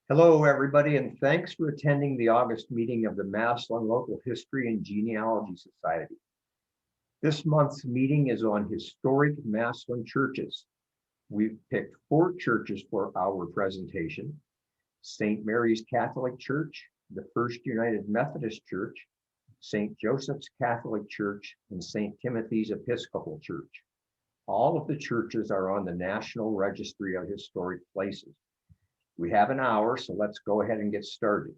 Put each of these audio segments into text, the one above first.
Hello, everybody, and thanks for attending the August meeting of the Massillon Local History and Genealogy Society. This month's meeting is on historic Massillon churches. We've picked 4 churches for our presentation: St. Mary's Catholic Church, the First United Methodist Church, St. Joseph's Catholic Church, and St. Timothy's Episcopal Church. All of the churches are on the National Registry of Historic Places. We have an hour, so let's go ahead and get started.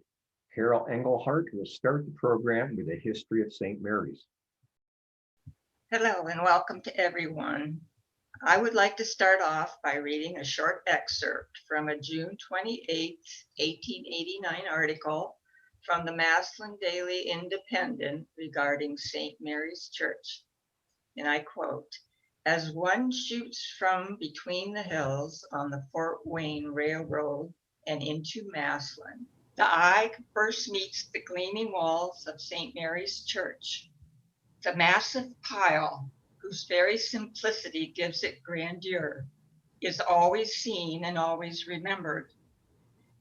Carol Engelhardt will start the program with a history of St. Mary's. Hello and welcome to everyone. I would like to start off by reading a short excerpt from a June 28, 1889 article from the Massillon Daily Independent regarding St. Mary's Church. And I quote, "As one shoots from between the hills on the Fort Wayne Railroad and into Massillon, the eye first meets the gleaming walls of St. Mary's Church. The massive pile, whose very simplicity gives it grandeur, is always seen and always remembered,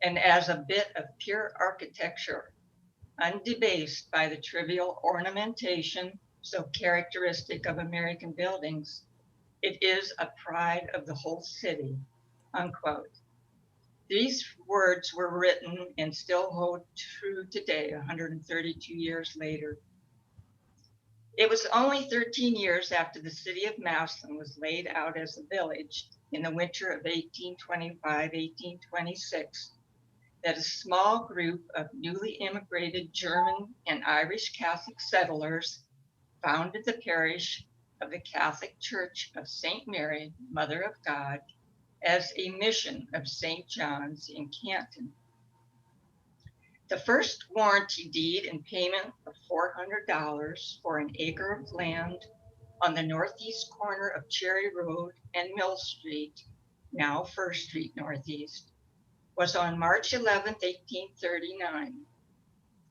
and as a bit of pure architecture, undebased by the trivial ornamentation so characteristic of American buildings, it is a pride of the whole city," unquote. These words were written and still hold true today, 132 years later. It was only 13 years after the city of Massillon was laid out as a village in the winter of 1825-1826 that a small group of newly immigrated German and Irish Catholic settlers founded the parish of the Catholic Church of St. Mary, Mother of God, as a mission of St. John's in Canton. The first warranty deed in payment of $400 for an acre of land on the northeast corner of Cherry Road and Mill Street, now First Street Northeast, was on March 11, 1839.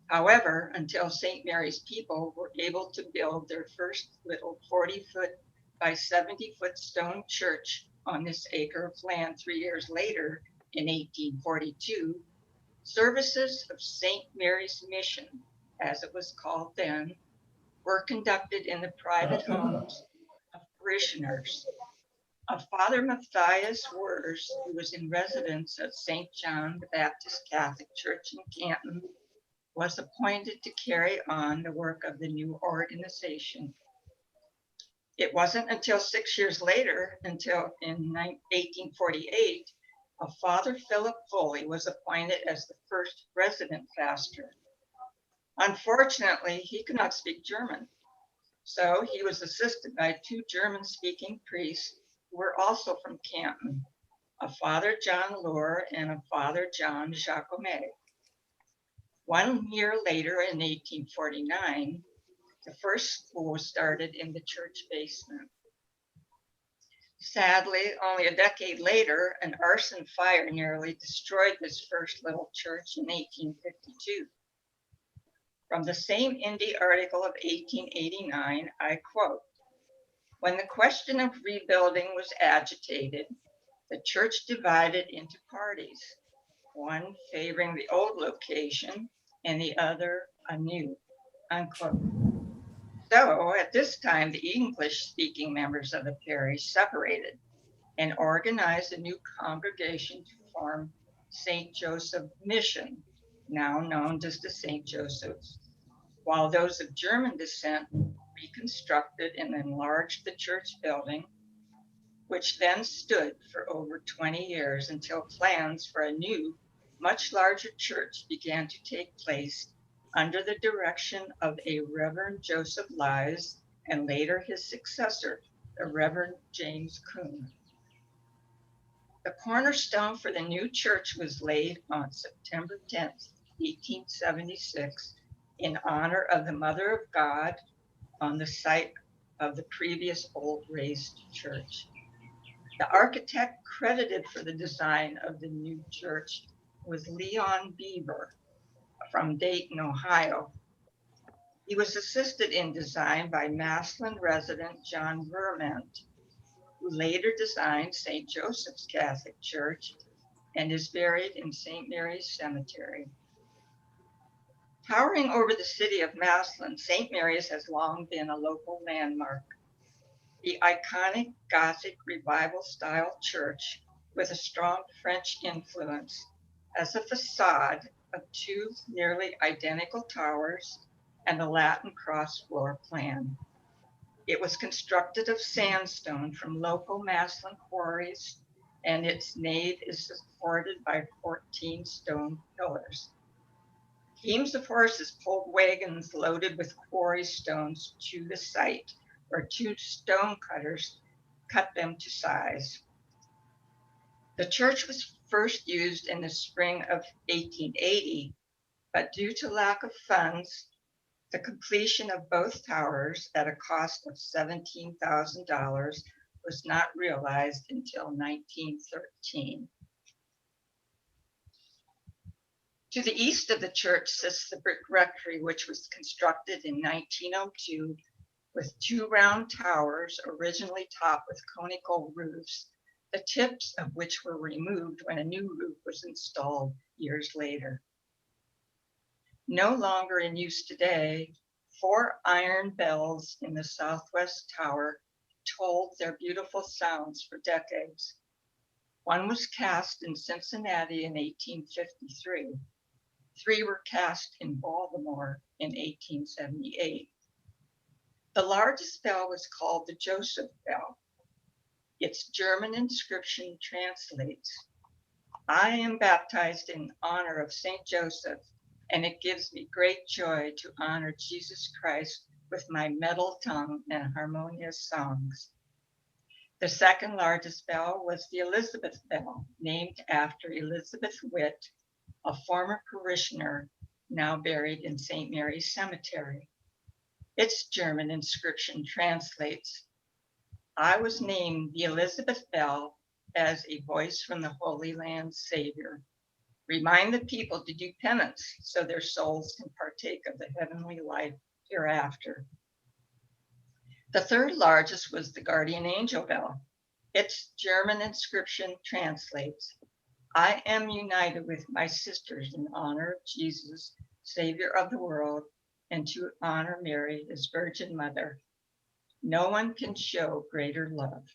However, until St. Mary's people were able to build their first little 40-foot by 70-foot stone church on this acre of land 3 years later, in 1842, services of St. Mary's Mission, as it was called then, were conducted in the private homes of parishioners. A Father Matthias Wers, who was in residence at St. John the Baptist Catholic Church in Canton, was appointed to carry on the work of the new organization. It wasn't until 6 years later, until in 1848, a Father Philip Foley was appointed as the first resident pastor. Unfortunately, he could not speak German, so he was assisted by 2 German-speaking priests who were also from Canton, a Father John Lohr and a Father John Jacomet. 1 year later, in 1849, the first school was started in the church basement. Sadly, only a decade later, an arson fire nearly destroyed this first little church in 1852. From the same Indy article of 1889, I quote, "When the question of rebuilding was agitated, the church divided into parties, one favoring the old location and the other anew," unquote. So at this time, the English-speaking members of the parish separated and organized a new congregation to form St. Joseph Mission, now known as the St. Joseph's, while those of German descent reconstructed and enlarged the church building, which then stood for over 20 years until plans for a new, much larger church began to take place under the direction of a Reverend Joseph Lies and later his successor, the Reverend James Kuhn. The cornerstone for the new church was laid on September 10th, 1876, in honor of the Mother of God on the site of the previous old raised church. The architect credited for the design of the new church was Leon Beaver from Dayton, Ohio. He was assisted in design by Massillon resident John Vermont, who later designed St. Joseph's Catholic Church and is buried in St. Mary's Cemetery. Towering over the city of Massillon, St. Mary's has long been a local landmark. The iconic Gothic Revival-style church with a strong French influence has a facade of two nearly identical towers and a Latin cross floor plan. It was constructed of sandstone from local Massillon quarries, and its nave is supported by 14 stone pillars. Teams of horses pulled wagons loaded with quarry stones to the site, where two stone cutters cut them to size. The church was first used in the spring of 1880, but due to lack of funds, the completion of both towers at a cost of $17,000 was not realized until 1913. To the east of the church sits the brick rectory, which was constructed in 1902 with two round towers originally topped with conical roofs, the tips of which were removed when a new roof was installed years later. No longer in use today, 4 iron bells in the southwest tower tolled their beautiful sounds for decades. One was cast in Cincinnati in 1853. 3 were cast in Baltimore in 1878. The largest bell was called the Joseph Bell. Its German inscription translates, "I am baptized in honor of Saint Joseph, and it gives me great joy to honor Jesus Christ with my metal tongue and harmonious songs." The second largest bell was the Elizabeth Bell, named after Elizabeth Witt, a former parishioner now buried in St. Mary's Cemetery. Its German inscription translates, "I was named the Elizabeth Bell as a voice from the Holy Land's Savior. Remind the people to do penance so their souls can partake of the heavenly life hereafter." The third largest was the Guardian Angel Bell. Its German inscription translates, "I am united with my sisters in honor of Jesus, Savior of the world, and to honor Mary, his Virgin Mother. No one can show greater love."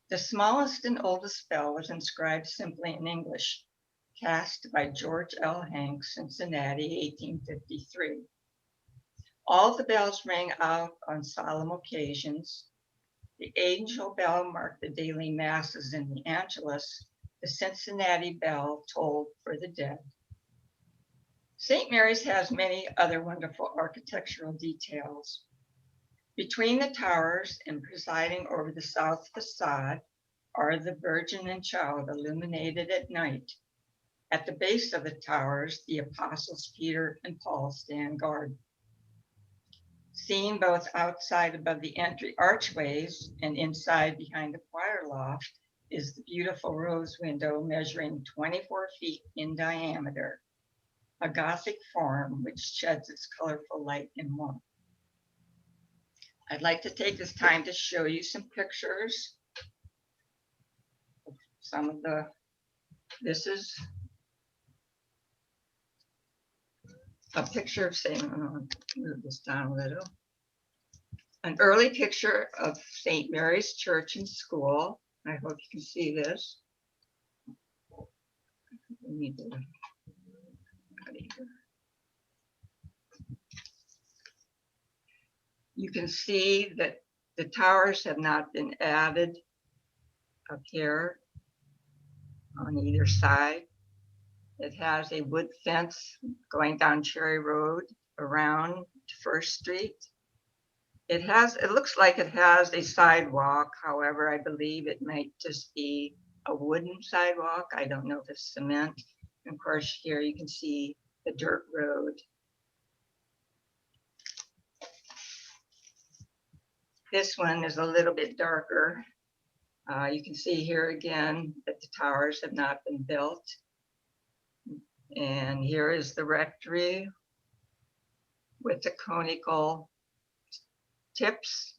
The smallest and oldest bell was inscribed simply in English, cast by George L. Hanks, Cincinnati, 1853. All the bells rang out on solemn occasions. The angel bell marked the daily masses in the Angelus. The Cincinnati bell tolled for the dead. St. Mary's has many other wonderful architectural details. Between the towers and presiding over the south facade are the Virgin and Child illuminated at night. At the base of the towers, the apostles Peter and Paul stand guard. Seen both outside above the entry archways and inside behind the choir loft is the beautiful rose window measuring 24 feet in diameter, a Gothic form which sheds its colorful light and warmth. I'd like to take this time to show you some pictures of some of this is a picture of move this down a little. An early picture of St. Mary's Church and School. I hope you can see this. We need to You can see that the towers have not been added up here on either side. It has a wood fence going down Cherry Road around to First Street. It looks like it has a sidewalk. However, I believe it might just be a wooden sidewalk. I don't know if it's cement. And of course, here you can see the dirt road. This one is a little bit darker. You can see here again that the towers have not been built. And here is the rectory with the conical tips.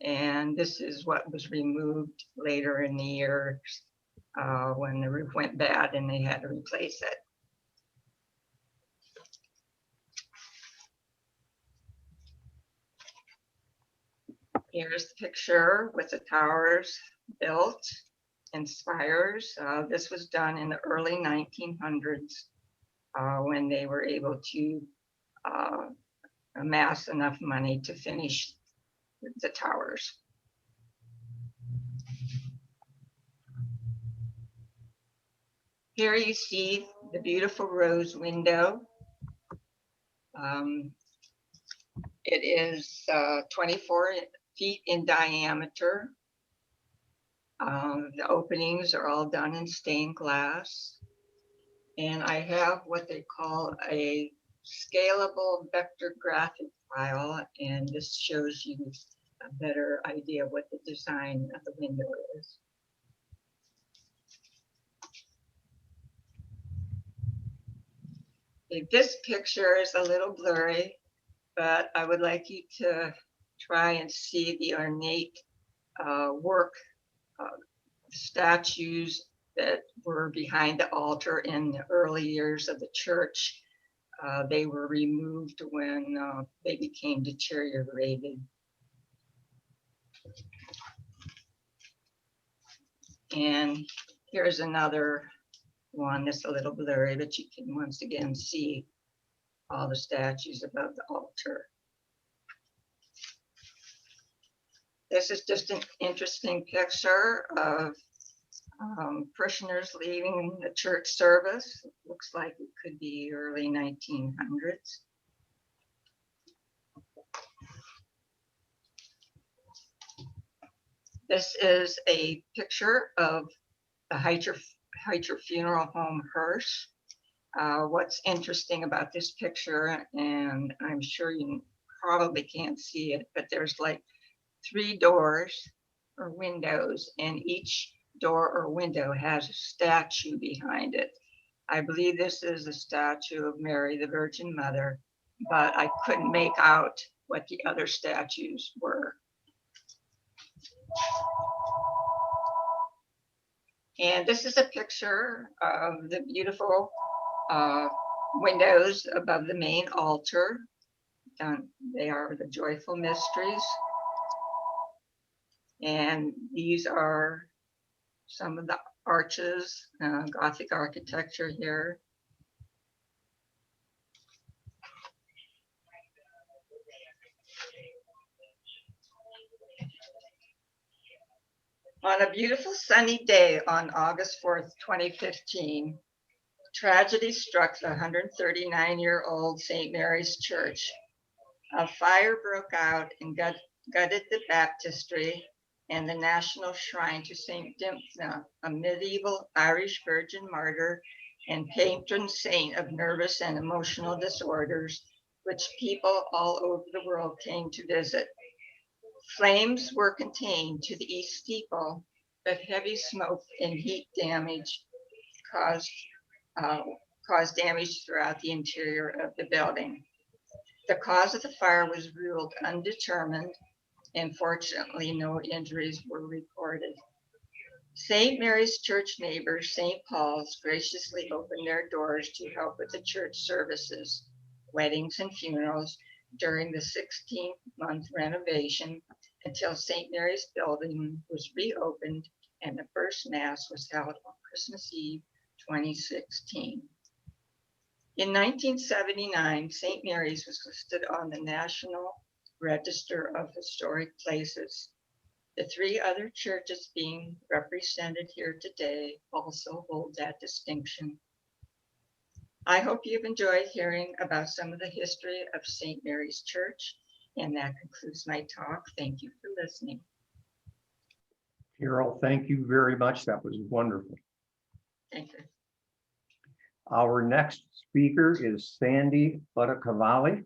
And this is what was removed later in the years when the roof went bad and they had to replace it. Here's the picture with the towers built and spires. This was done in the early 1900s when they were able to amass enough money to finish the towers. Here you see the beautiful rose window. It is 24 feet in diameter. The openings are all done in stained glass. And I have what they call a scalable vector graphic file, and this shows you a better idea of what the design of the window is. This picture is a little blurry, but I would like you to try and see the ornate work, statues that were behind the altar in the early years of the church. They were removed when they became deteriorated. And here's another one that's a little blurry, but you can once again see all the statues above the altar. This is just an interesting picture of parishioners leaving the church service. Looks like it could be early 1900s. This is a picture of the Heitcher Funeral Home Hearse. What's interesting about this picture, and I'm sure you probably can't see it, but there's like 3 doors or windows, and each door or window has a statue behind it. I believe this is a statue of Mary, the Virgin Mother, but I couldn't make out what the other statues were. And this is a picture of the beautiful windows above the main altar. They are the Joyful Mysteries. And these are some of the arches, Gothic architecture here. On a beautiful sunny day on August 4th, 2015, tragedy struck the 139-year-old St. Mary's Church. A fire broke out and gutted the baptistry and the national shrine to St. Dymphna, a medieval Irish virgin martyr and patron saint of nervous and emotional disorders, which people all over the world came to visit. Flames were contained to the east steeple, but heavy smoke and heat damage caused damage throughout the interior of the building. The cause of the fire was ruled undetermined, and fortunately no injuries were reported. St. Mary's Church neighbors, St. Paul's, graciously opened their doors to help with the church services, weddings, and funerals during the 16-month renovation until St. Mary's building was reopened and the first Mass was held on Christmas Eve, 2016. In 1979, St. Mary's was listed on the National Register of Historic Places. The 3 other churches being represented here today also hold that distinction. I hope you've enjoyed hearing about some of the history of St. Mary's Church, and that concludes my talk. Thank you for listening. Carol, thank you very much. That was wonderful. Thank you. Our next speaker is Sandy Buttacavalli.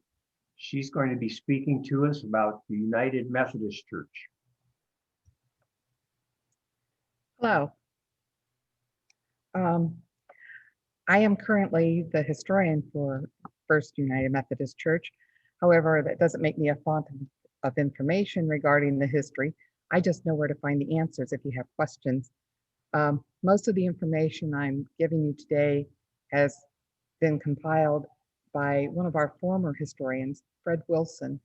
She's going to be speaking to us about the United Methodist Church. Hello. I am currently the historian for First United Methodist Church. However, that doesn't make me a font of information regarding the history. I just know where to find the answers if you have questions. Most of the information I'm giving you today has been compiled by one of our former historians, Fred Wilson,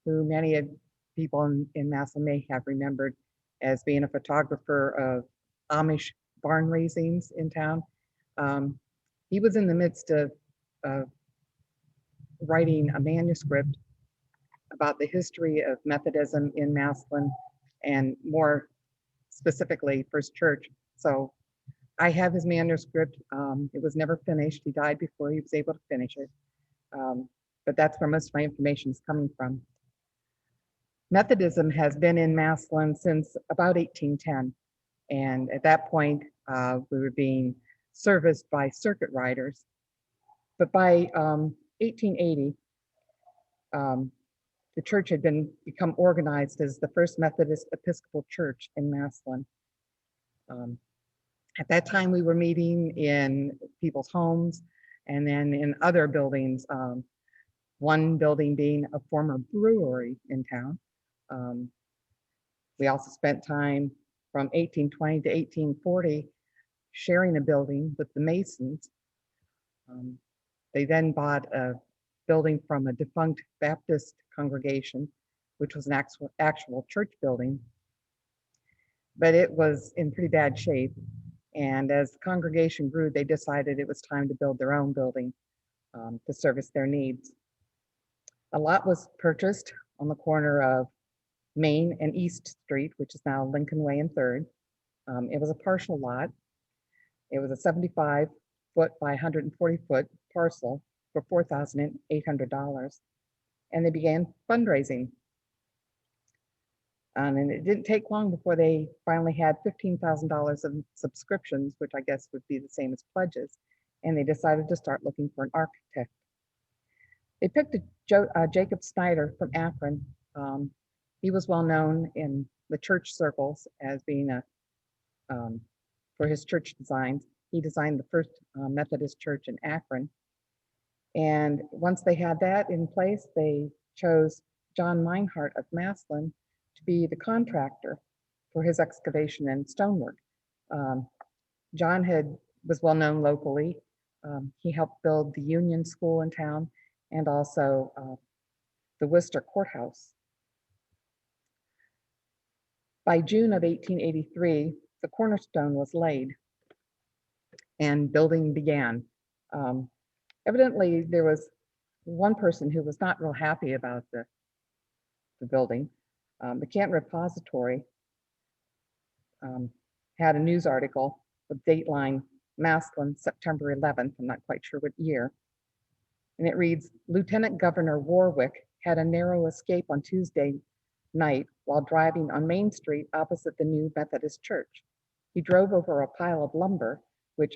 who many of people in Massillon may have remembered as being a photographer of Amish barn raisings in town. He was in the midst of writing a manuscript about the history of Methodism in Massillon, and more specifically First Church. So I have his manuscript. It was never finished. He died before he was able to finish it. But that's where most of my information is coming from. Methodism has been in Massillon since about 1810. And at that point, we were being serviced by circuit riders. But by 1880, the church had become organized as the First Methodist Episcopal Church in Massillon. At that time, we were meeting in people's homes and then in other buildings, one building being a former brewery in town. We also spent time from 1820 to 1840 sharing a building with the Masons. They then bought a building from a defunct Baptist congregation, which was an actual church building, but it was in pretty bad shape. And as the congregation grew, they decided it was time to build their own building to service their needs. A lot was purchased on the corner of Main and East Street, which is now Lincoln Way and 3rd. It was a partial lot. It was a 75-foot by 140-foot parcel for $4,800. And they began fundraising. And it didn't take long before they finally had $15,000 of subscriptions, which I guess would be the same as pledges. And they decided to start looking for an architect. They picked Jacob Snyder from Akron. He was well known in the church circles as being for his church designs. He designed the first Methodist church in Akron. And once they had that in place, they chose John Meinhardt of Massillon to be the contractor for his excavation and stonework. John was well known locally. He helped build the Union School in town and also the Worcester Courthouse. By June of 1883, the cornerstone was laid and building began. Evidently, there was one person who was not real happy about the building. The Canton Repository had a news article with Dateline Massillon, September 11th, I'm not quite sure what year. And it reads, Lieutenant Governor Warwick had a narrow escape on Tuesday night while driving on Main Street opposite the new Methodist church. He drove over a pile of lumber, which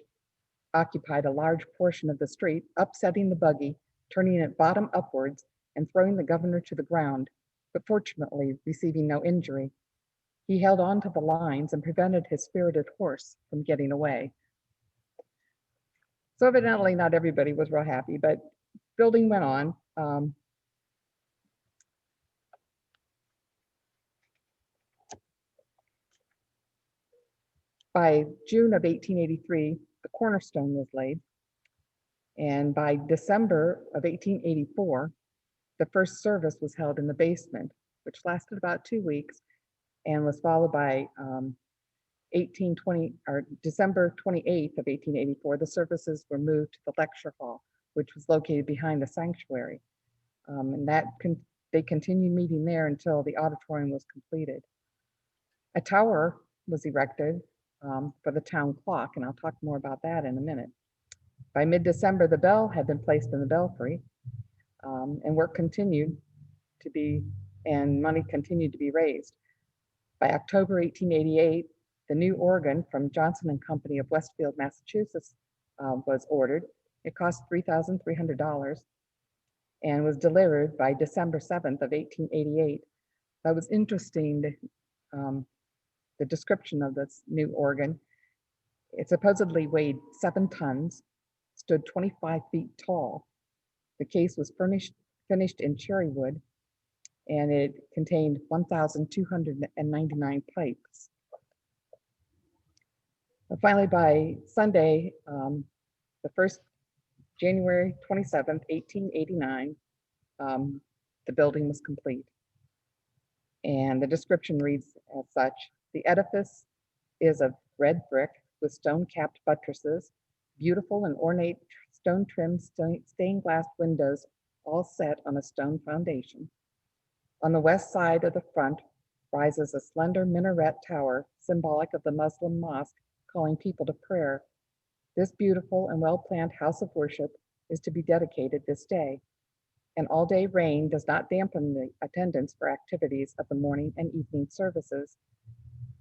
occupied a large portion of the street, upsetting the buggy, turning it bottom upwards, and throwing the governor to the ground, but fortunately receiving no injury. He held on to the lines and prevented his spirited horse from getting away. So evidently not everybody was real happy, but building went on. By June of 1883, the cornerstone was laid. And by December of 1884, the first service was held in the basement, which lasted about 2 weeks and was followed by December 28th of 1884, the services were moved to the lecture hall, which was located behind the sanctuary. And they continued meeting there until the auditorium was completed. A tower was erected for the town clock, and I'll talk more about that in a minute. By mid-December, the bell had been placed in the belfry, and work continued to be, and money continued to be raised. By October 1888, the new organ from Johnson and Company of Westfield, Massachusetts was ordered. It cost $3,300 and was delivered by December 7th of 1888. That was interesting, the description of this new organ. It supposedly weighed 7 tons, stood 25 feet tall. The case was finished in cherry wood, and it contained 1,299 pipes. But finally, by Sunday, the first January 27th, 1889, the building was complete. And the description reads as such: the edifice is of red brick with stone-capped buttresses, beautiful and ornate stone-trimmed stained glass windows, all set on a stone foundation. On the west side of the front rises a slender minaret tower, symbolic of the Muslim mosque, calling people to prayer. This beautiful and well-planned house of worship is to be dedicated this day. An all-day rain does not dampen the attendance for activities of the morning and evening services.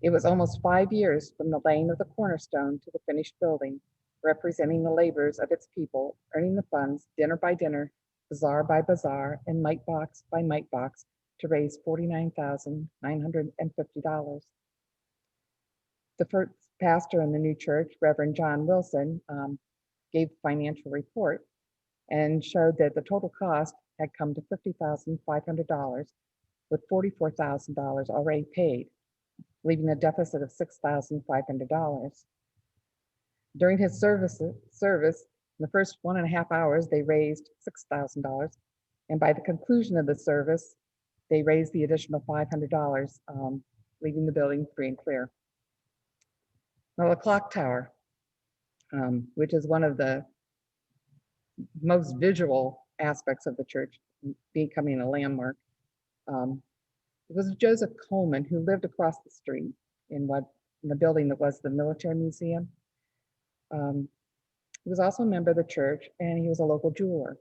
It was almost 5 years from the laying of the cornerstone to the finished building, representing the labors of its people, earning the funds, dinner by dinner, bazaar by bazaar, and mite box by mite box, to raise $49,950. The first pastor in the new church, Reverend John Wilson, gave a financial report and showed that the total cost had come to $50,500, with $44,000 already paid, leaving a deficit of $6,500. During his service, in the first 1.5 hours, they raised $6,000, and by the conclusion of the service, they raised the additional $500, leaving the building free and clear. Now, the clock tower, which is one of the most visual aspects of the church, becoming a landmark. It was Joseph Coleman who lived across the street in the building that was the military museum. He was also a member of the church, and he was a local jeweler.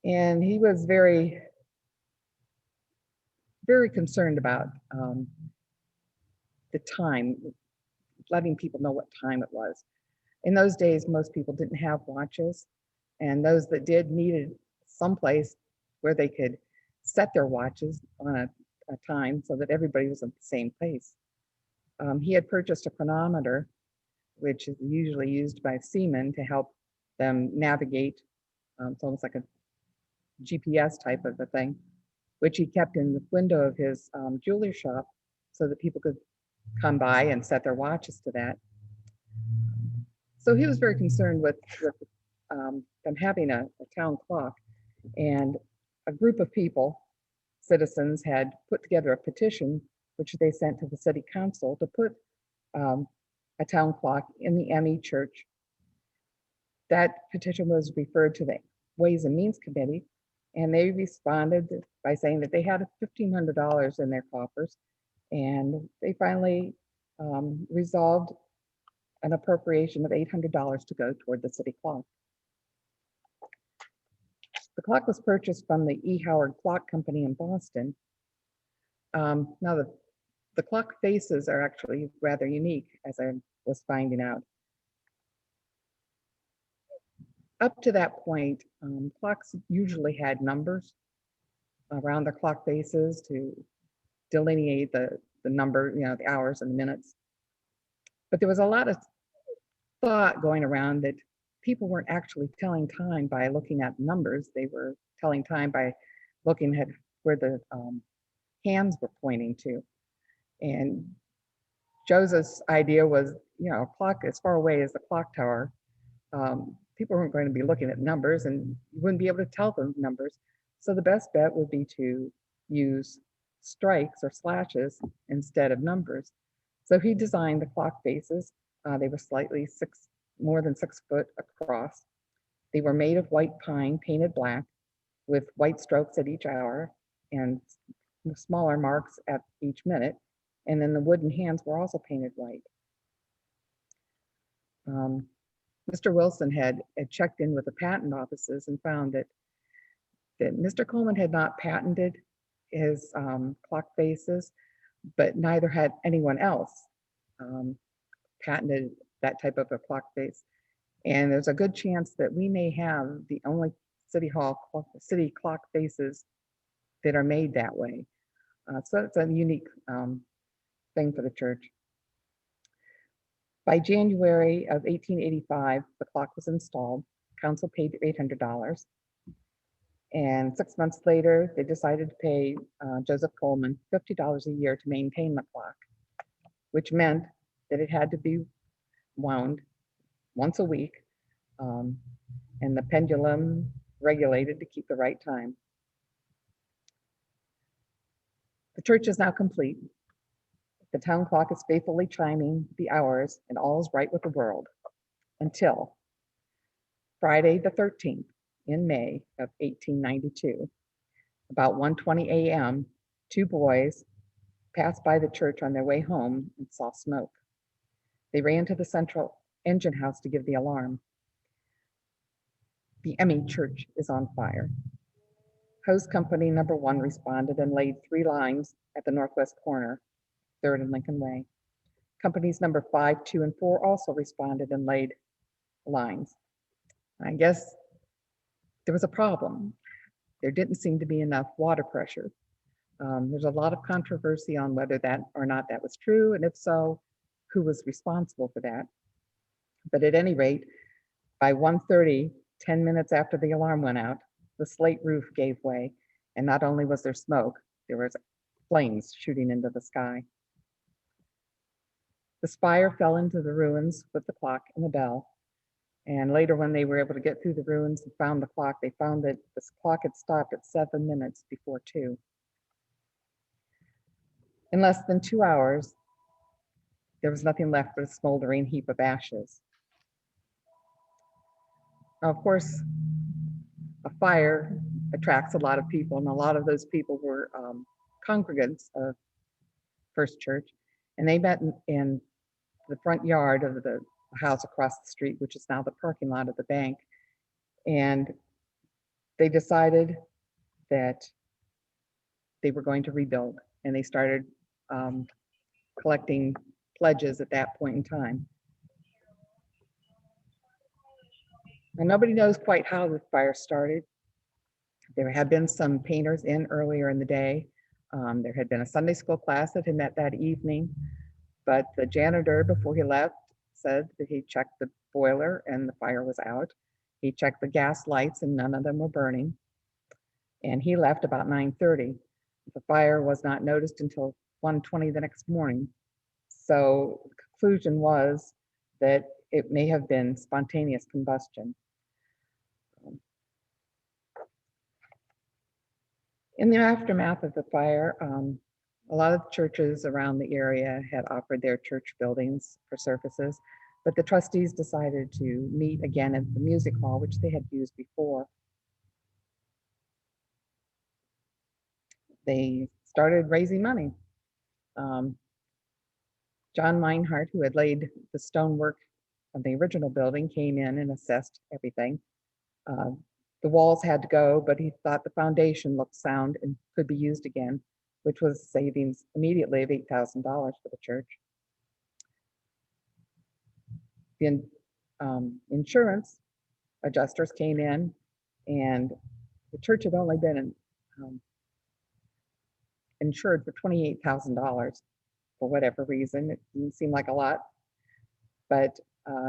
And he was very, very concerned about the time, letting people know what time it was. In those days, most people didn't have watches, and those that did needed someplace where they could set their watches on a time so that everybody was at the same place. He had purchased a chronometer, which is usually used by seamen to help them navigate. It's almost like a GPS type of a thing, which he kept in the window of his jewelry shop so that people could come by and set their watches to that. So he was very concerned with them having a town clock, and a group of people, citizens, had put together a petition which they sent to the city council to put a town clock in the ME church. That petition was referred to the Ways and Means Committee, and they responded by saying that they had $1,500 in their coffers, and they finally resolved an appropriation of $800 to go toward the city clock. The clock was purchased from the E. Howard Clock Company in Boston. Now the clock faces are actually rather unique, as I was finding out. Up to that point, clocks usually had numbers around the clock faces to delineate the number, the hours and the minutes. But there was a lot of thought going around that people weren't actually telling time by looking at numbers. They were telling time by looking at where the hands were pointing to. And Joseph's idea was, a clock as far away as the clock tower, people weren't going to be looking at numbers, and you wouldn't be able to tell them numbers. So the best bet would be to use strikes or slashes instead of numbers. So he designed the clock faces. They were slightly more than 6 foot across. They were made of white pine painted black with white strokes at each hour and smaller marks at each minute. And then the wooden hands were also painted white. Mr. Wilson had checked in with the patent offices and found that Mr. Coleman had not patented his clock faces, but neither had anyone else patented that type of a clock face. And there's a good chance that we may have the only city clock faces that are made that way. So it's a unique thing for the church. By January of 1885, the clock was installed. Council paid $800. And 6 months later, they decided to pay Joseph Coleman $50 a year to maintain the clock, which meant that it had to be wound once a week, and the pendulum regulated to keep the right time. The church is now complete. The town clock is faithfully chiming the hours, and all is right with the world until Friday the 13th in May of 1892. About 1:20 a.m., two boys passed by the church on their way home and saw smoke. They ran to the central engine house to give the alarm. The Emmy Church is on fire. Hose Company number 1 responded and laid 3 lines at the northwest corner, 3rd and Lincoln Way. Companies number 5, 2, and 4 also responded and laid lines. I guess there was a problem. There didn't seem to be enough water pressure. There's a lot of controversy on whether that or not that was true, and if so, who was responsible for that. But at any rate, by 1:30, 10 minutes after the alarm went out, the slate roof gave way, and not only was there smoke, there was flames shooting into the sky. The spire fell into the ruins with the clock and the bell. And later, when they were able to get through the ruins and found the clock, they found that this clock had stopped at 7 minutes before 2. In less than 2 hours, there was nothing left but a smoldering heap of ashes. Now, of course, a fire attracts a lot of people, and a lot of those people were congregants of First Church, and they met in the front yard of the house across the street, which is now the parking lot of the bank. And they decided that they were going to rebuild, and they started collecting pledges at that point in time. And nobody knows quite how the fire started. There had been some painters in earlier in the day. There had been a Sunday school class that had met that evening, but the janitor, before he left, said that he checked the boiler and the fire was out. He checked the gas lights and none of them were burning. And he left about 9:30. The fire was not noticed until 1:20 the next morning. So the conclusion was that it may have been spontaneous combustion. In the aftermath of the fire, a lot of churches around the area had offered their church buildings for services, but the trustees decided to meet again at the music hall, which they had used before. They started raising money. John Meinhardt, who had laid the stonework of the original building, came in and assessed everything. The walls had to go, but he thought the foundation looked sound and could be used again, which was savings immediately of $8,000 for the church. The insurance adjusters came in, and the church had only been insured for $28,000 for whatever reason. It didn't seem like a lot, but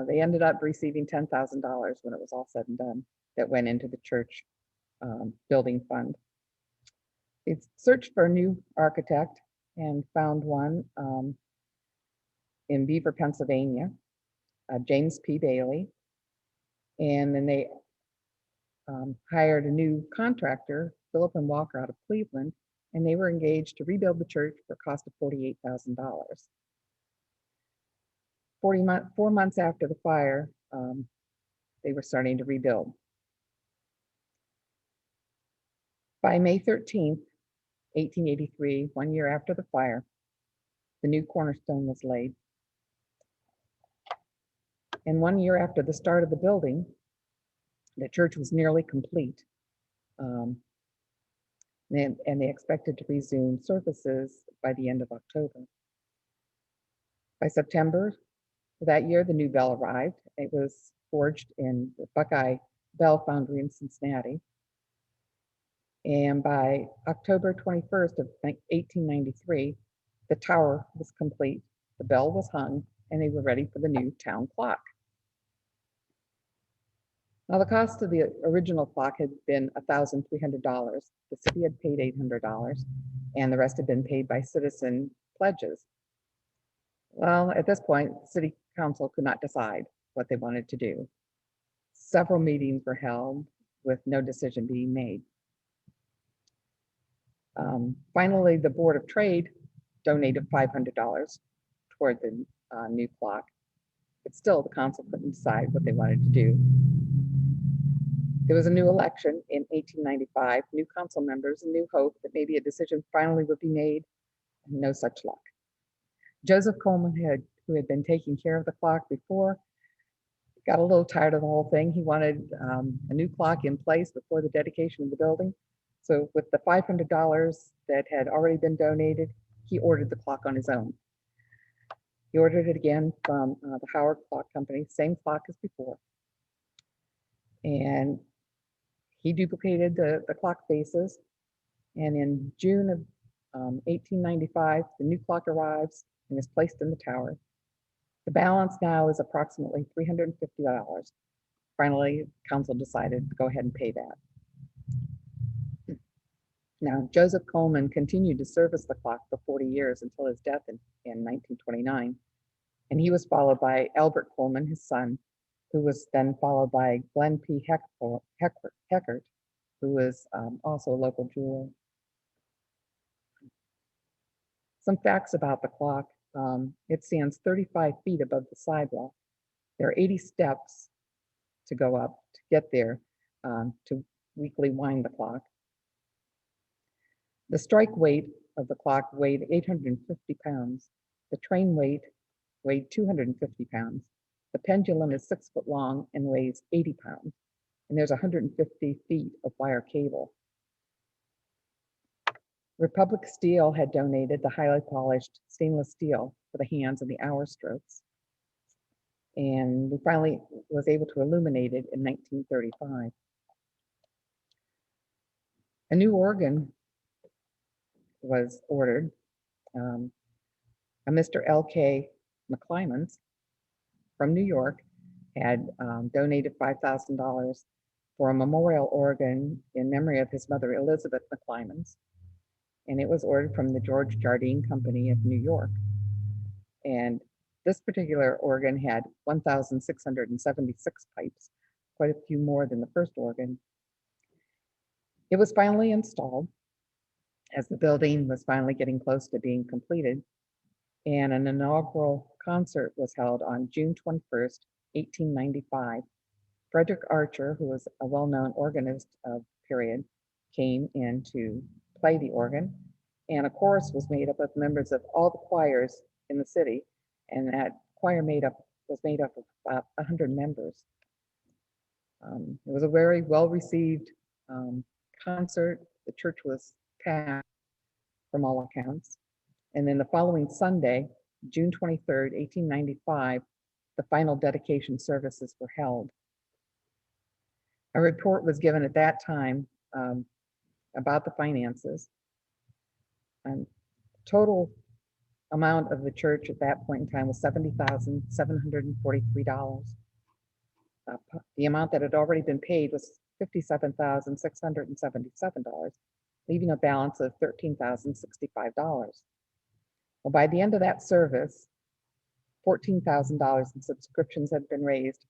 they ended up receiving $10,000 when it was all said and done that went into the church building fund. They searched for a new architect and found one in Beaver, Pennsylvania, James P. Bailey. And then they hired a new contractor, Philip and Walker, out of Cleveland, and they were engaged to rebuild the church for a cost of $48,000. 4 months after the fire, they were starting to rebuild. By May 13th, 1883, 1 year after the fire, the new cornerstone was laid. And 1 year after the start of the building, the church was nearly complete. And they expected to resume services by the end of October. By September that year, the new bell arrived. It was forged in the Buckeye Bell Foundry in Cincinnati. And by October 21st of 1893, the tower was complete, the bell was hung, and they were ready for the new town clock. Now, the cost of the original clock had been $1,300. The city had paid $800, and the rest had been paid by citizen pledges. Well, at this point, city council could not decide what they wanted to do. Several meetings were held with no decision being made. Finally, the Board of Trade donated $500 toward the new clock, but still the council couldn't decide what they wanted to do. There was a new election in 1895, new council members, and new hope that maybe a decision finally would be made, and no such luck. Joseph Coleman, who had been taking care of the clock before, got a little tired of the whole thing. He wanted a new clock in place before the dedication of the building. So with the $500 that had already been donated, he ordered the clock on his own. He ordered it again from the Howard Clock Company, same clock as before. And he duplicated the clock faces. And in June of 1895, the new clock arrives and is placed in the tower. The balance now is approximately $350. Finally, council decided to go ahead and pay that. Now, Joseph Coleman continued to service the clock for 40 years until his death in 1929. And he was followed by Albert Coleman, his son, who was then followed by Glenn P. Heckert, who was also a local jeweler. Some facts about the clock. It stands 35 feet above the sidewalk. There are 80 steps to go up to get there to weekly wind the clock. The strike weight of the clock weighed 850 pounds. The train weight weighed 250 pounds. The pendulum is 6 foot long and weighs 80 pounds. And there's 150 feet of wire cable. Republic Steel had donated the highly polished stainless steel for the hands and the hour strokes. And we finally was able to illuminate it in 1935. A new organ was ordered. A Mr. L.K. McClymans from New York had donated $5,000 for a memorial organ in memory of his mother, Elizabeth McClymans. And it was ordered from the George Jardine Company of New York. And this particular organ had 1,676 pipes, quite a few more than the first organ. It was finally installed as the building was finally getting close to being completed, and an inaugural concert was held on June 21st, 1895. Frederick Archer, who was a well-known organist of period, came in to play the organ, and a chorus was made up of members of all the choirs in the city, and that choir was made up of about 100 members. It was a very well-received concert. The church was packed from all accounts. And then the following Sunday, June 23rd, 1895, the final dedication services were held. A report was given at that time about the finances. And total amount of the church at that point in time was $70,743. The amount that had already been paid was $57,677, leaving a balance of $13,065. Well, by the end of that service, $14,000 in subscriptions had been raised,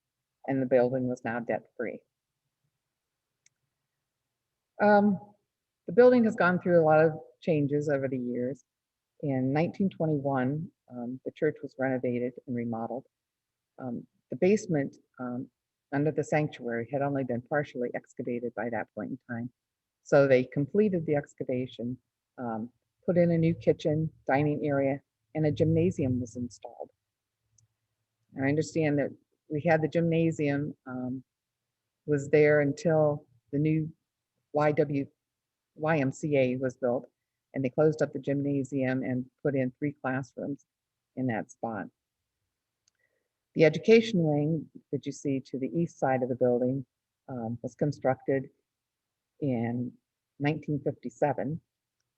and the building was now debt-free. The building has gone through a lot of changes over the years. In 1921, the church was renovated and remodeled. The basement under the sanctuary had only been partially excavated by that point in time. So they completed the excavation, put in a new kitchen, dining area, and a gymnasium was installed. And I understand that we had the gymnasium was there until the new YMCA was built, and they closed up the gymnasium and put in 3 classrooms in that spot. The education wing that you see to the east side of the building was constructed in 1957,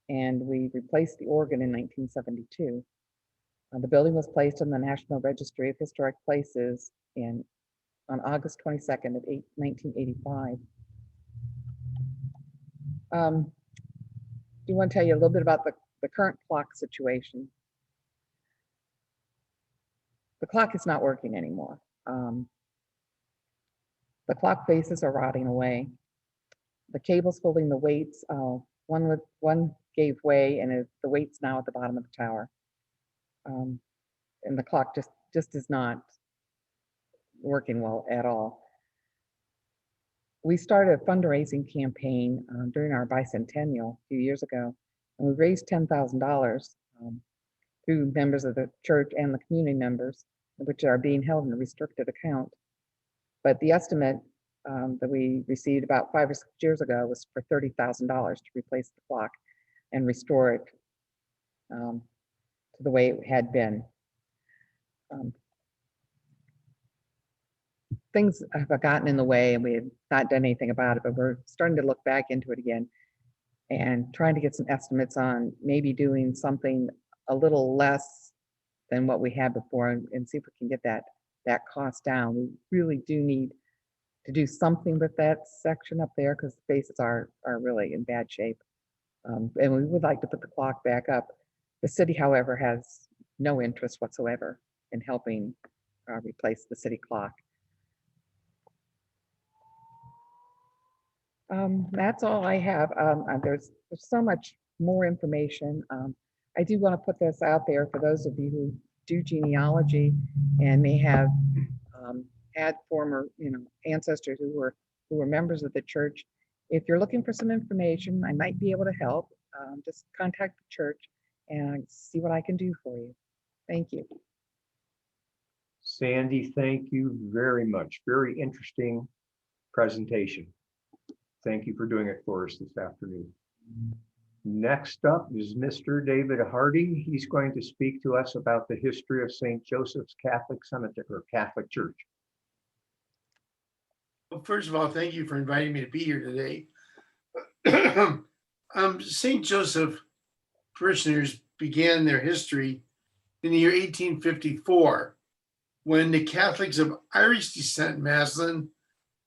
and we replaced the organ in 1972. The building was placed on the National Registry of Historic Places on August 22nd of 1985. Do you want to tell you a little bit about the current clock situation? the clock is not working anymore. The clock faces are rotting away. The cables holding the weights, one gave way, and the weight's now at the bottom of the tower. And the clock just is not working well at all. We started a fundraising campaign during our bicentennial a few years ago, and we raised $10,000 through members of the church and the community members, which are being held in a restricted account. But the estimate that we received about 5 or 6 years ago was for $30,000 to replace the clock and restore it to the way it had been. Things have gotten in the way, and we have not done anything about it, but we're starting to look back into it again and trying to get some estimates on maybe doing something a little less than what we had before, and see if we can get that cost down. We really do need to do something with that section up there because the faces are really in bad shape. And we would like to put the clock back up. The city, however, has no interest whatsoever in helping replace the city clock. That's all I have. There's so much more information. I do want to put this out there for those of you who do genealogy and may have had former, ancestors who were members of the church. If you're looking for some information, I might be able to help. Just contact the church and see what I can do for you. Thank you. Sandy, thank you very much. Very interesting presentation. Thank you for doing it for us this afternoon. Next up is Mr. David Harding. He's going to speak to us about the history of St. Joseph's Catholic Cemetery or Catholic Church. Well, first of all, thank you for inviting me to be here today. St. Joseph parishioners began their history in the year 1854, when the Catholics of Irish descent in Massillon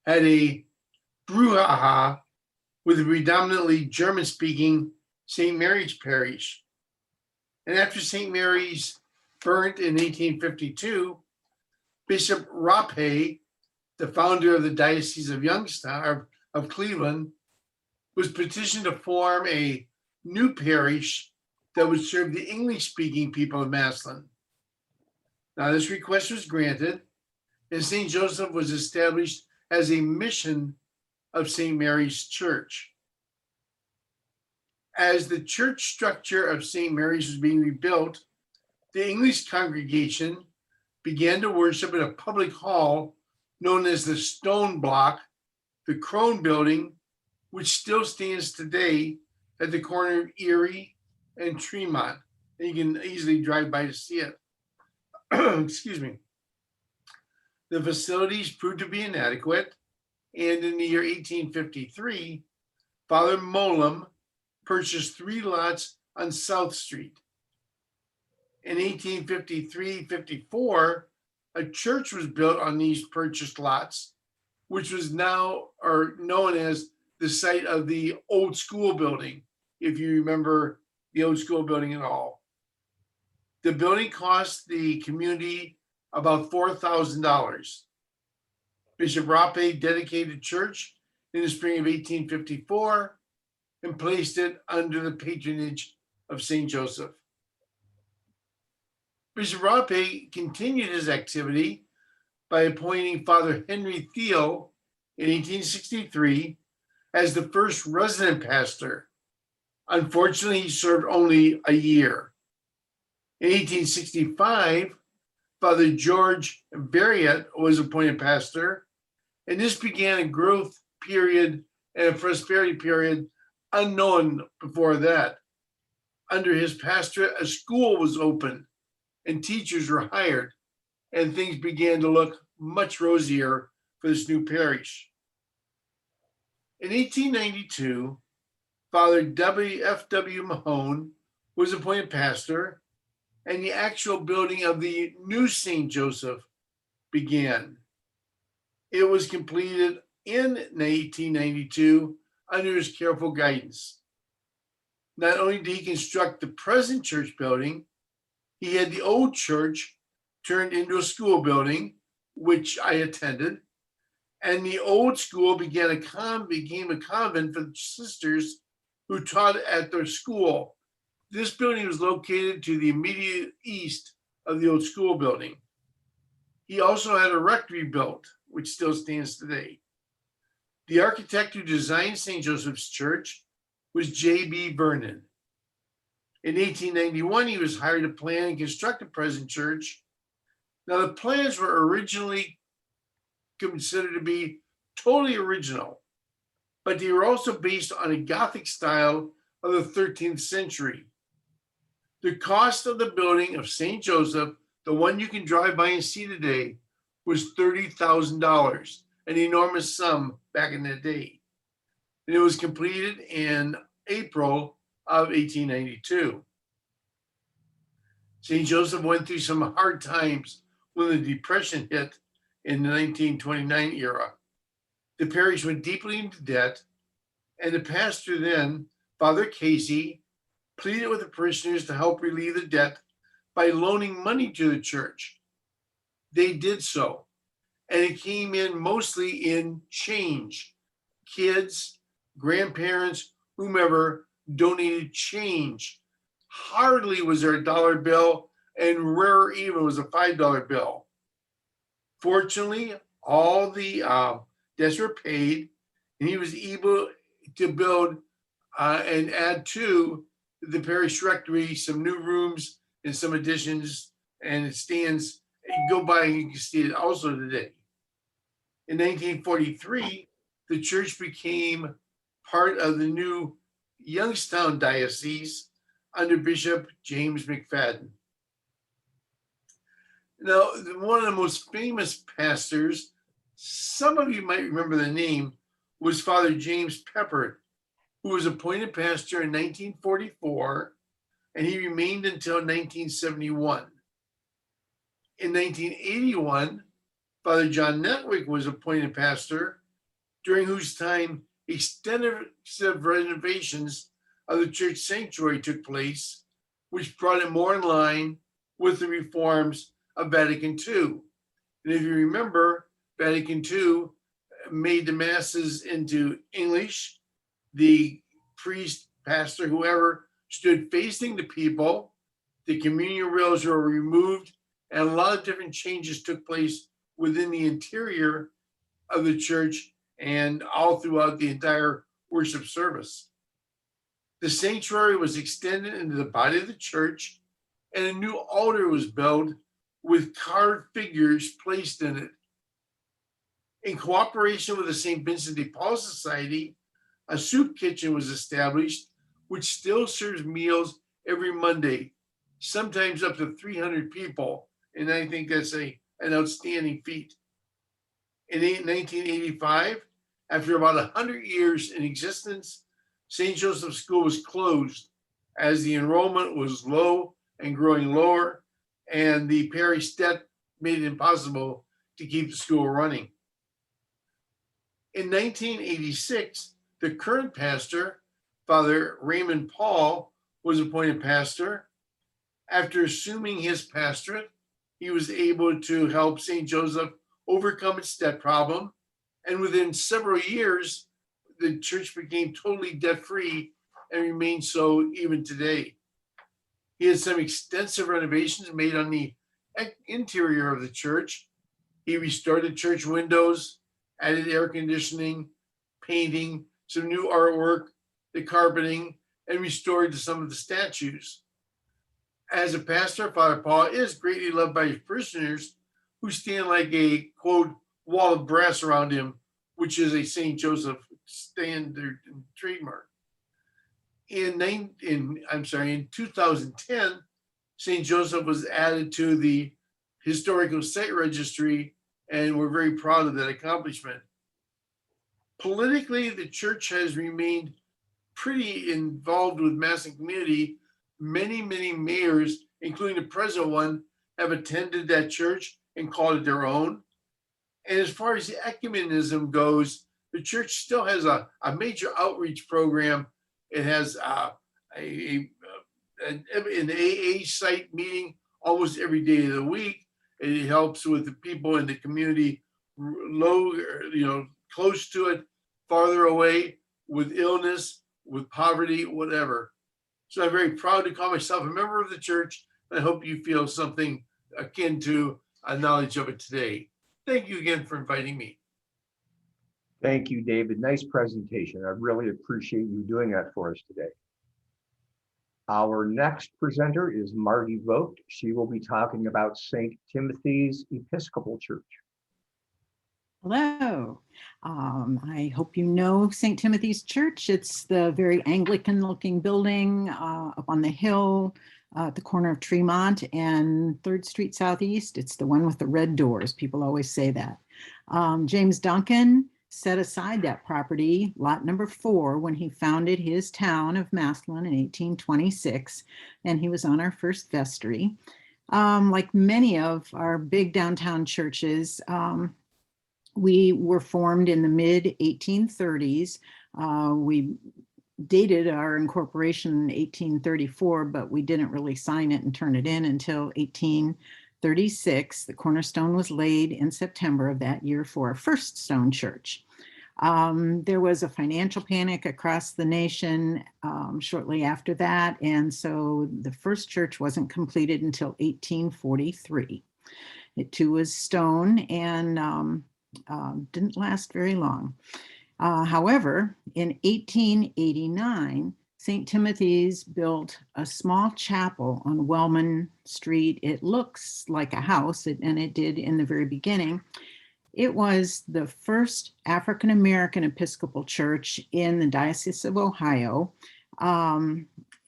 had a brouhaha with the predominantly German-speaking St. Mary's Parish. And after St. Mary's burnt in 1852, Bishop Rapé, the founder of the Diocese of Youngstown, of Cleveland, was petitioned to form a new parish that would serve the English-speaking people of Massillon. Now, this request was granted, and St. Joseph was established as a mission of St. Mary's Church. As the church structure of St. Mary's was being rebuilt, the English congregation began to worship at a public hall known as the Stone Block, the Crone Building, which still stands today at the corner of Erie and Tremont. And you can easily drive by to see it. Excuse me. The facilities proved to be inadequate, and in the year 1853, Father Molam purchased 3 lots on South Street. In 1853-54, a church was built on these purchased lots, which was now known as the site of the old school building, if you remember the old school building at all. The building cost the community about $4,000. Bishop Rapé dedicated the church in the spring of 1854 and placed it under the patronage of St. Joseph. Bishop Rapé continued his activity by appointing Father Henry Thiel in 1863 as the first resident pastor. Unfortunately, he served only a year. In 1865, Father George Barriott was appointed pastor, and this began a growth period and a prosperity period unknown before that. Under his pastorate, a school was opened and teachers were hired, and things began to look much rosier for this new parish. In 1892, Father W.F.W. Mahone was appointed pastor, and the actual building of the new St. Joseph began. It was completed in 1892 under his careful guidance. Not only did he construct the present church building, he had the old church turned into a school building, which I attended. And the old school became a convent for sisters who taught at their school. This building was located to the immediate east of the old school building. He also had a rectory built, which still stands today. The architect who designed St. Joseph's Church was J.B. Vernon. In 1891, he was hired to plan and construct the present church. Now, the plans were originally considered to be totally original, but they were also based on a Gothic style of the 13th century. The cost of the building of St. Joseph, the one you can drive by and see today, was $30,000, an enormous sum back in the day. And it was completed in April of 1892. St. Joseph went through some hard times when the Depression hit in the 1929 era. The parish went deeply into debt, and the pastor then, Father Casey, pleaded with the parishioners to help relieve the debt by loaning money to the church. They did so, and it came in mostly in change. Kids, grandparents, whomever donated change. Hardly was there a dollar bill, and rarer even was a $5 bill. Fortunately, all the debts were paid, and he was able to build and add to the parish rectory some new rooms and some additions, and it stands. You go by and you can see it also today. In 1943, the church became part of the new Youngstown Diocese under Bishop James McFadden. Now, one of the most famous pastors, some of you might remember the name, was Father James Pepper, who was appointed pastor in 1944, and he remained until 1971. In 1981, Father John Netwick was appointed pastor, during whose time extensive renovations of the church sanctuary took place, which brought it more in line with the reforms of Vatican II. And if you remember, Vatican II made the masses into English. The priest, pastor, whoever stood facing the people. The communion rails were removed, and a lot of different changes took place within the interior of the church and all throughout the entire worship service. The sanctuary was extended into the body of the church, and a new altar was built with carved figures placed in it. In cooperation with the St. Vincent de Paul Society, a soup kitchen was established, which still serves meals every Monday, sometimes up to 300 people. And I think that's an outstanding feat. In 1985, after about 100 years in existence, St. Joseph's School was closed as the enrollment was low and growing lower, and the parish debt made it impossible to keep the school running. In 1986, the current pastor, Father Raymond Paul, was appointed pastor. After assuming his pastorate, he was able to help St. Joseph overcome its debt problem. And within several years, the church became totally debt-free and remains so even today. He had some extensive renovations made on the interior of the church. He restored the church windows, added air conditioning, painting, some new artwork, the carpeting, and restored some of the statues. As a pastor, Father Paul is greatly loved by his parishioners, who stand like a, quote, wall of brass around him, which is a St. Joseph standard and trademark. In 2010, St. Joseph was added to the Historical Site Registry, and we're very proud of that accomplishment. Politically, the church has remained pretty involved with Massillon community. Many mayors, including the present one, have attended that church and called it their own. And as far as the ecumenism goes, the church still has a major outreach program. It has an AA site meeting almost every day of the week. It helps with the people in the community low, close to it, farther away, with illness, with poverty, whatever. So I'm very proud to call myself a member of the church. I hope you feel something akin to a knowledge of it today. Thank you again for inviting me. Thank you, David. Nice presentation. I really appreciate you doing that for us today. Our next presenter is Marty Vogt. She will be talking about St. Timothy's Episcopal Church. Hello. I hope you know St. Timothy's Church. It's the very Anglican-looking building up on the hill at the corner of Tremont and 3rd Street Southeast. It's the one with the red doors. People always say that. James Duncan set aside that property, lot number 4, when he founded his town of Massillon in 1826, and he was on our first vestry. Like many of our big downtown churches, we were formed in the mid-1830s. We dated our incorporation in 1834, but we didn't really sign it and turn it in until 1836. The cornerstone was laid in September of that year for our first stone church. There was a financial panic across the nation shortly after that, and so the first church wasn't completed until 1843. It too was stone and didn't last very long. However, in 1889, St. Timothy's built a small chapel on Wellman Street. It looks like a house, and it did in the very beginning. It was the first African-American Episcopal church in the Diocese of Ohio.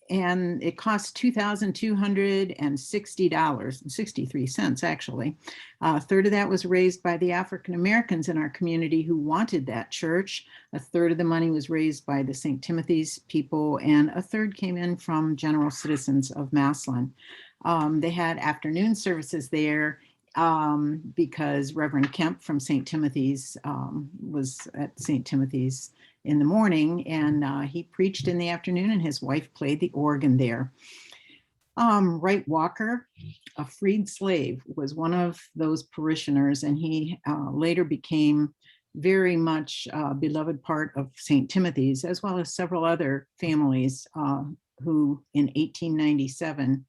And it cost $2,260.63 actually. A third of that was raised by the African Americans in our community who wanted that church. A third of the money was raised by the St. Timothy's people, and a third came in from general citizens of Massillon. They had afternoon services there because Reverend Kemp from St. Timothy's was at St. Timothy's in the morning, and he preached in the afternoon, and his wife played the organ there. Wright Walker, a freed slave, was one of those parishioners, and he later became very much a beloved part of St. Timothy's, as well as several other families who in 1897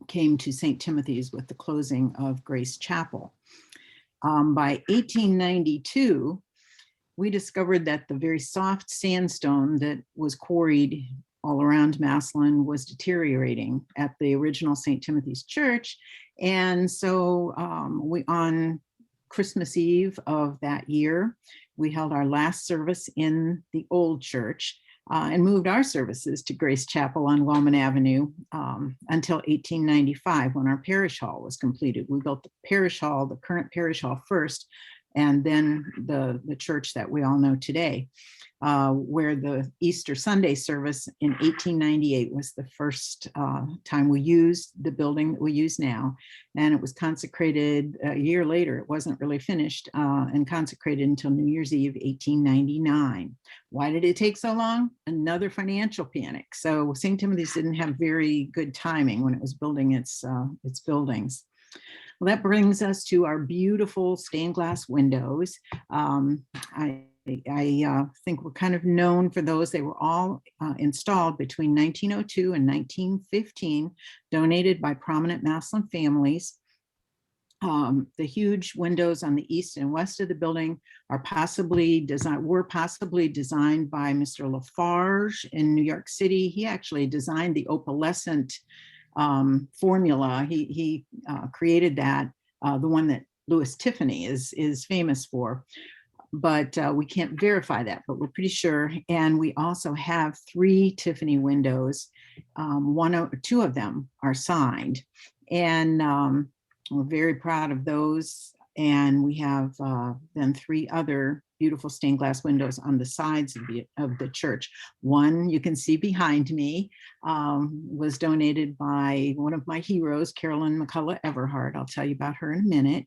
came to St. Timothy's with the closing of Grace Chapel. By 1892, we discovered that the very soft sandstone that was quarried all around Massillon was deteriorating at the original St. Timothy's Church. And so on Christmas Eve of that year, we held our last service in the old church and moved our services to Grace Chapel on Wellman Avenue until 1895, when our parish hall was completed. We built the parish hall, the current parish hall first, and then the church that we all know today, where the Easter Sunday service in 1898 was the first time we used the building that we use now. And it was consecrated a year later. It wasn't really finished and consecrated until New Year's Eve, 1899. Why did it take so long? Another financial panic. So St. Timothy's didn't have very good timing when it was building its buildings. Well, that brings us to our beautiful stained glass windows. I think we're kind of known for those. They were all installed between 1902 and 1915, donated by prominent Massillon families. The huge windows on the east and west of the building were possibly designed by Mr. Lafarge in New York City. He actually designed the opalescent formula. He created that, the one that Louis Tiffany is famous for, but we can't verify that, but we're pretty sure. And we also have 3 Tiffany windows. 1 or 2 of them are signed, and we're very proud of those. And we have then 3 other beautiful stained glass windows on the sides of the church. One you can see behind me was donated by one of my heroes, Carolyn McCullough Everhart. I'll tell you about her in a minute.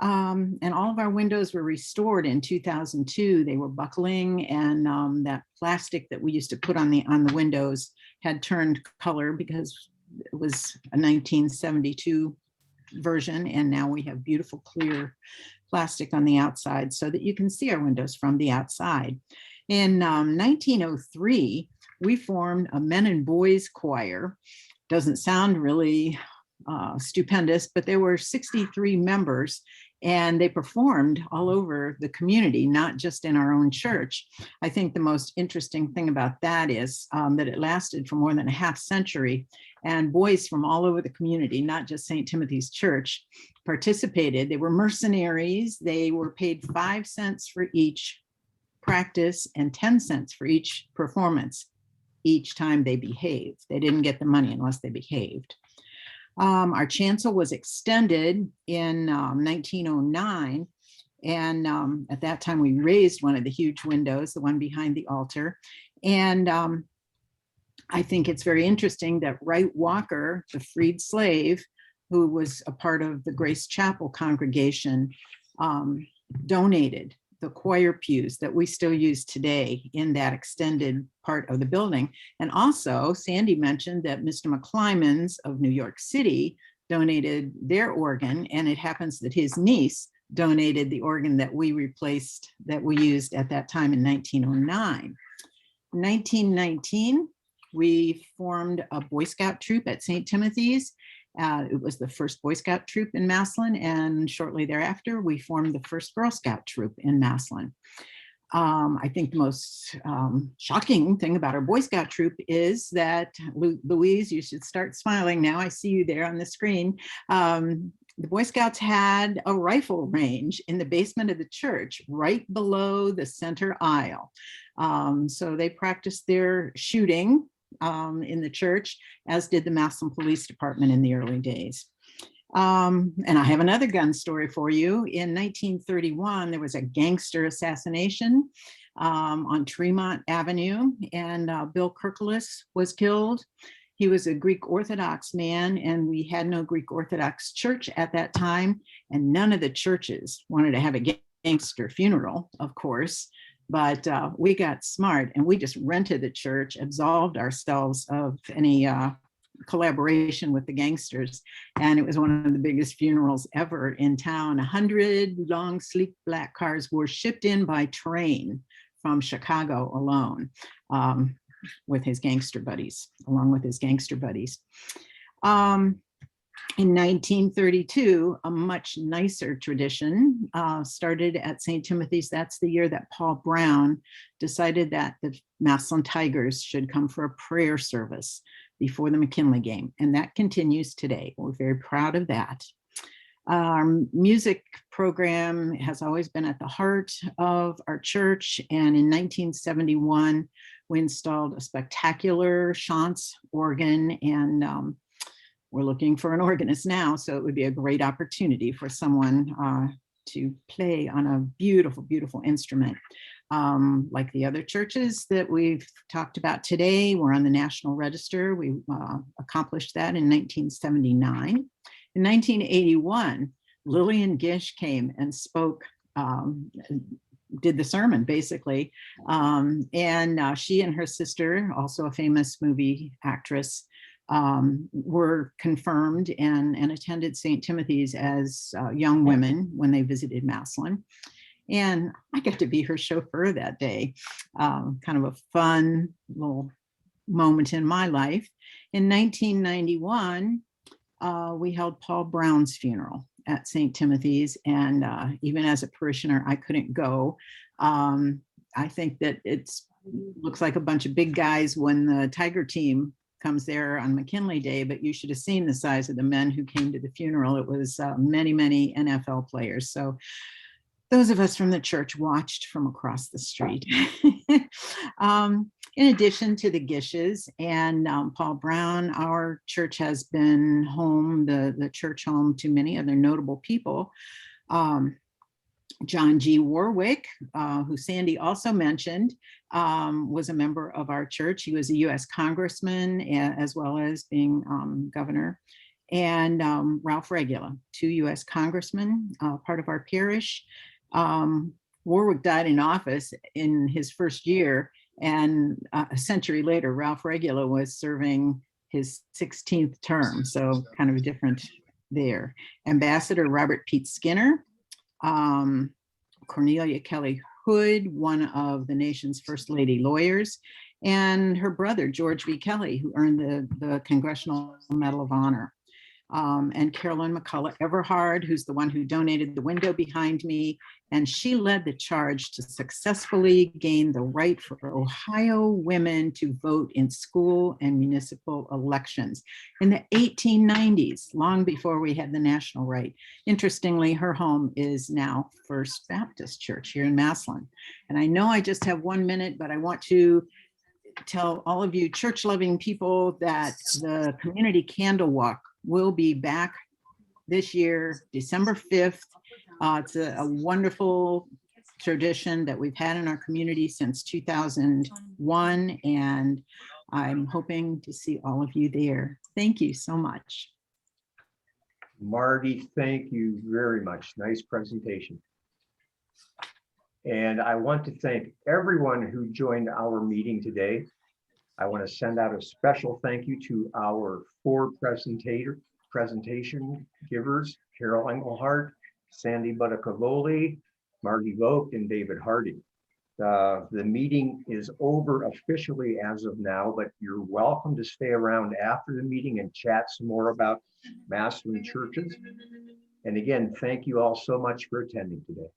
And all of our windows were restored in 2002. They were buckling, and that plastic that we used to put on the windows had turned color because it was a 1972 version, and now we have beautiful clear plastic on the outside so that you can see our windows from the outside. In 1903, we formed a men and boys choir. Doesn't sound really stupendous, but there were 63 members, and they performed all over the community, not just in our own church. I think the most interesting thing about that is that it lasted for more than a half century, and boys from all over the community, not just St. Timothy's Church, participated. They were mercenaries. They were paid 5 cents for each practice and 10 cents for each performance each time they behaved. They didn't get the money unless they behaved. Our chancel was extended in 1909, and at that time we raised one of the huge windows, the one behind the altar. And I think it's very interesting that Wright Walker, the freed slave, who was a part of the Grace Chapel congregation, donated the choir pews that we still use today in that extended part of the building. And also, Sandy mentioned that Mr. McClymonds of New York City donated their organ, and it happens that his niece donated the organ that we replaced, that we used at that time in 1909. In 1919, we formed a Boy Scout troop at St. Timothy's. It was the first Boy Scout troop in Massillon, and shortly thereafter, we formed the first Girl Scout troop in Massillon. I think the most shocking thing about our Boy Scout troop is that, Louise, you should start smiling now. I see you there on the screen. The Boy Scouts had a rifle range in the basement of the church, right below the center aisle. So they practiced their shooting in the church, as did the Massillon Police Department in the early days. And I have another gun story for you. In 1931, there was a gangster assassination on Tremont Avenue, and Bill Kirklis was killed. He was a Greek Orthodox man, and we had no Greek Orthodox church at that time, and none of the churches wanted to have a gangster funeral, of course. But we got smart, and we just rented the church, absolved ourselves of any collaboration with the gangsters. And it was one of the biggest funerals ever in town. 100 long, sleek black cars were shipped in by train from Chicago alone, with his gangster buddies, along with his gangster buddies. In 1932, a much nicer tradition started at St. Timothy's. That's the year that Paul Brown decided that the Massillon Tigers should come for a prayer service before the McKinley game, and that continues today. We're very proud of that. Our music program has always been at the heart of our church, and in 1971, we installed a spectacular Chants organ, and we're looking for an organist now, so it would be a great opportunity for someone to play on a beautiful, beautiful instrument. Like the other churches that we've talked about today, we're on the National Register. We accomplished that in 1979. In 1981, Lillian Gish came and spoke, did the sermon basically. And she and her sister, also a famous movie actress, were confirmed and attended St. Timothy's as young women when they visited Massillon. And I got to be her chauffeur that day. Kind of a fun little moment in my life. In 1991, we held Paul Brown's funeral at St. Timothy's. And even as a parishioner, I couldn't go. I think that looks like a bunch of big guys when the Tiger team comes there on McKinley Day, but you should have seen the size of the men who came to the funeral. It was many, many NFL players. So those of us from the church watched from across the street. In addition to the Gishes and Paul Brown, our church has been home, the church home to many other notable people. John G. Warwick, who Sandy also mentioned, was a member of our church. He was a US congressman as well as being governor. And Ralph Regula, 2 US congressmen, part of our parish. Warwick died in office in his first year, and a century later, Ralph Regula was serving his 16th term. So kind of a different there. Ambassador Robert Pete Skinner, Cornelia Kelly Hood, one of the nation's first lady lawyers, and her brother, George V. Kelly, who earned the Congressional Medal of Honor. And Carolyn McCullough Everhard, who's the one who donated the window behind me. And she led the charge to successfully gain the right for Ohio women to vote in school and municipal elections in the 1890s, long before we had the national right. Interestingly, her home is now First Baptist Church here in Massillon. And I know I just have 1 minute, but I want to tell all of you church-loving people that the Community Candle Walk will be back this year, December 5th. It's a wonderful tradition that we've had in our community since 2001, and I'm hoping to see all of you there. Thank you so much. Marty, thank you very much. Nice presentation. And I want to thank everyone who joined our meeting today. I want to send out a special thank you to our 4 presentation givers, Carol Engelhardt, Sandy Buttacavoli, Marty Vogt, and David Hardy. The meeting is over officially as of now, but you're welcome to stay around after the meeting and chat some more about Massillon churches. And again, thank you all so much for attending today.